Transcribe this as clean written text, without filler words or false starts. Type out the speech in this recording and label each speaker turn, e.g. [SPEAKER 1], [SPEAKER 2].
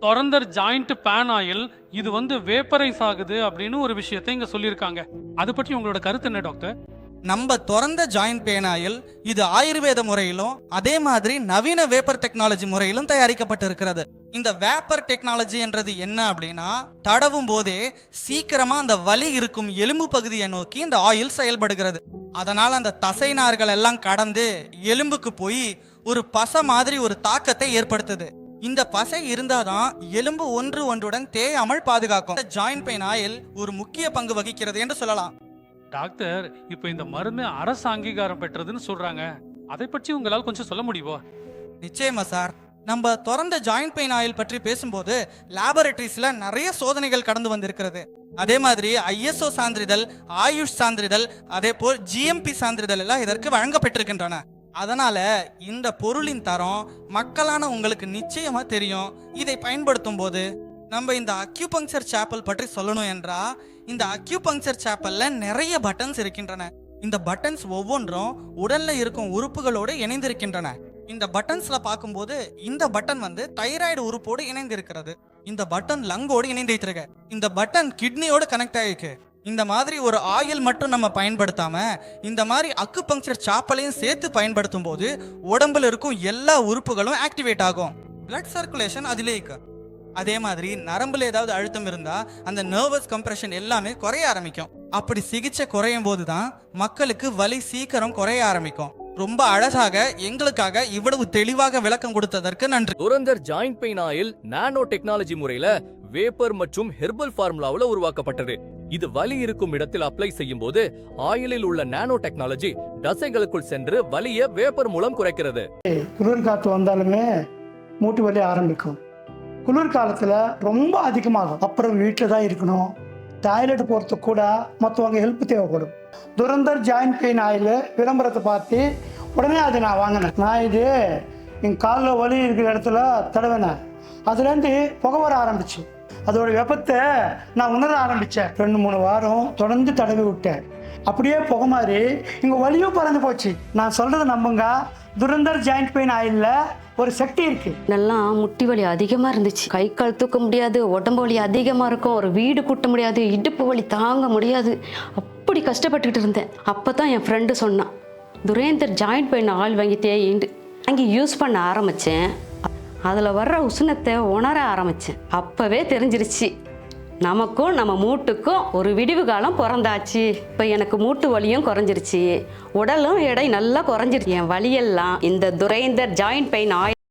[SPEAKER 1] தொரந்தர் joint pan oil இது வந்து vaporise ஆகுது அப்படின்னு ஒரு விஷயத்தை இங்க சொல்லியிருக்காங்க. அது பற்றி உங்களோட கருத்து என்ன டாக்டர்?
[SPEAKER 2] நம்ம திறந்த ஜாயிண்ட் பெயின் ஆயில் இது ஆயுர்வேத முறையிலும் அதே மாதிரி நவீன வேப்பர் டெக்னாலஜி முறையிலும் தயாரிக்கப்பட்டிருக்கிறது. இந்த வேப்பர் டெக்னாலஜி என்றது என்ன அப்படின்னா, தடவும் போதே சீக்கிரமா அந்த வலி இருக்கும் எலும்பு பகுதியை நோக்கி இந்த ஆயில் செயல்படுகிறது. அதனால அந்த தசை நார்கள் எல்லாம் கடந்து எலும்புக்கு போய் ஒரு பசை மாதிரி ஒரு தாக்கத்தை ஏற்படுத்துது. இந்த பசை இருந்தாதான் எலும்பு ஒன்று ஒன்றுடன் தேயாமல் பாதுகாக்கும். ஜாயிண்ட் பெயின் ஆயில் ஒரு முக்கிய பங்கு வகிக்கிறது என்று சொல்லலாம்.
[SPEAKER 1] டாக்டர், இப்போ இந்த மருந்து அரசு அங்கீகாரம் பெற்றதுன்னு சொல்றாங்க. அதை பற்றி உங்களால் கொஞ்சம் சொல்ல முடியுமோ?
[SPEAKER 2] நிச்சயமா சார். நம்ம திறந்த ஜாயிண்ட் பெயின் ஆயில் பற்றி பேசும்போது லேபரட்டரிஸ்ல நிறைய சோதனைகள் கடந்து வந்திருக்கிறது. அதே மாதிரி ISO சான்றிதழ், ஆயுஷ் சான்றிதழ், அதே போல் GMP சான்றிதழ் எல்லாம் இதற்கு வழங்கப்பட்டிருக்கின்றன. அதனால இந்த பொருளின் தரம் மக்களான உங்களுக்கு நிச்சயமா தெரியும். இதை பயன்படுத்தும் போது நம்ம இந்த அக்யூபங்சர் சாப்பல் பற்றி சொல்லணும் என்றா, இந்த அக்யூபங்சர் சாப்பல்ல நிறைய பட்டன்ஸ் இருக்கின்றன. இந்த பட்டன்ஸ் ஒவ்வொன்றும் உடல்ல இருக்கும் உறுப்புகளோடு இணைந்திருக்கின்றன. இந்த பட்டன்ஸ்ல பார்க்கும்போது இந்த பட்டன் வந்து தைராய்டு உறுப்போடு இணைந்திருக்கிறது. இந்த பட்டன் லங்கோடு இணைந்திருக்கு. இந்த பட்டன் கிட்னியோடு கனெக்ட் ஆயிருக்கு. இந்த மாதிரி ஒரு ஆயில் மட்டும் நம்ம பயன்படுத்தாம இந்த மாதிரி அக்குபங்சர் சாப்பலையும் சேர்த்து பயன்படுத்தும் போது உடம்புல இருக்கும் எல்லா உறுப்புகளும் ஆக்டிவேட் ஆகும். பிளட் சர்க்குலேஷன் அதிலே இருக்கு. அதே மாதிரி நரம்புல ஏதாவது அழுத்தம் இருந்தா அந்த நர்வஸ் கம்ப்ரெஷன் எல்லாமே குறைய ஆரம்பிக்கும். அப்படி சிகிச்சை குறையும் போது தான் மக்களுக்கு வலி சீக்கிரம் குறைய ஆரம்பிக்கும். ரொம்ப அழகாக எங்களுக்காக இவ்வளவு தெளிவாக விளக்கம் கொடுத்ததற்கு நன்றி.
[SPEAKER 3] Durandhar joint pain oil nano technology முறையில வேப்பர் மற்றும் ஹெர்பல் ஃபார்முலாவுல உருவாக்கப்பட்டது. இது வலி இருக்கும் இடத்தில் அப்ளை செய்யும் போது ஆயிலில் உள்ள நானோ டெக்னாலஜி தசைகளுக்குள் சென்று வலியை வேப்பர் மூலம் குறைக்கிறது.
[SPEAKER 4] குளிர் காற்று வந்தாலுமே மூட்டு வலி ஆரம்பிக்கும். குளிர் காலத்துல ரொம்ப அதிகமாகும். அப்புறம் வீட்டில் தான் இருக்கணும். டாய்லெட் போகிறதுக்கு கூட மற்றவங்க ஹெல்ப் தேவைப்படும். துரந்தர் ஜாயிண்ட் பெயின் ஆயில் விளம்பரத்தை பார்த்து உடனே அதை நான் வாங்கினேன். நான் இது என் காலில் வலி இருக்கிற இடத்துல தடவினேன். அதுலேருந்து புகை வர ஆரம்பிச்சு. அதோட வெப்பத்தை நான் உணர ஆரம்பித்தேன். 2-3 வாரம் தொடர்ந்து தடவி விட்டேன். அப்படியே புகை மாதிரி இங்கே வலியும் பறந்து போச்சு. நான் சொல்கிறத நம்புங்க, துரந்தர் ஜாயிண்ட் பெயின் ஆயிலில் ஒரு சக்தி இருக்கு.
[SPEAKER 5] இதெல்லாம் முட்டி வலி அதிகமாக இருந்துச்சு. கை கால் தூக்க முடியாது, உடம்பு வலி அதிகமாக இருக்கும், ஒரு வீடு கூட்ட முடியாது, இடுப்பு வலி தாங்க முடியாது. அப்படி கஷ்டப்பட்டுக்கிட்டு இருந்தேன். அப்போ தான் என் ஃப்ரெண்டு சொன்னான், துரந்தர் ஜாயிண்ட் பெயின் ஆயில் வாங்கி யூஸ் பண்ண ஆரம்பித்தேன். அதில் வர்ற உஷ்ணத்தை உணர ஆரம்பித்தேன். அப்போவே தெரிஞ்சிருச்சு நமக்கும் நம்ம மூட்டுக்கும் ஒரு விடிவு காலம் பிறந்தாச்சு. இப்போ எனக்கு மூட்டு வலியும் குறைஞ்சிருச்சு, உடலும் எடை நல்லா குறைஞ்சிருச்சு. என் வலியெல்லாம் இந்த துரந்தர் ஜாயிண்ட் பெயின் ஆயில்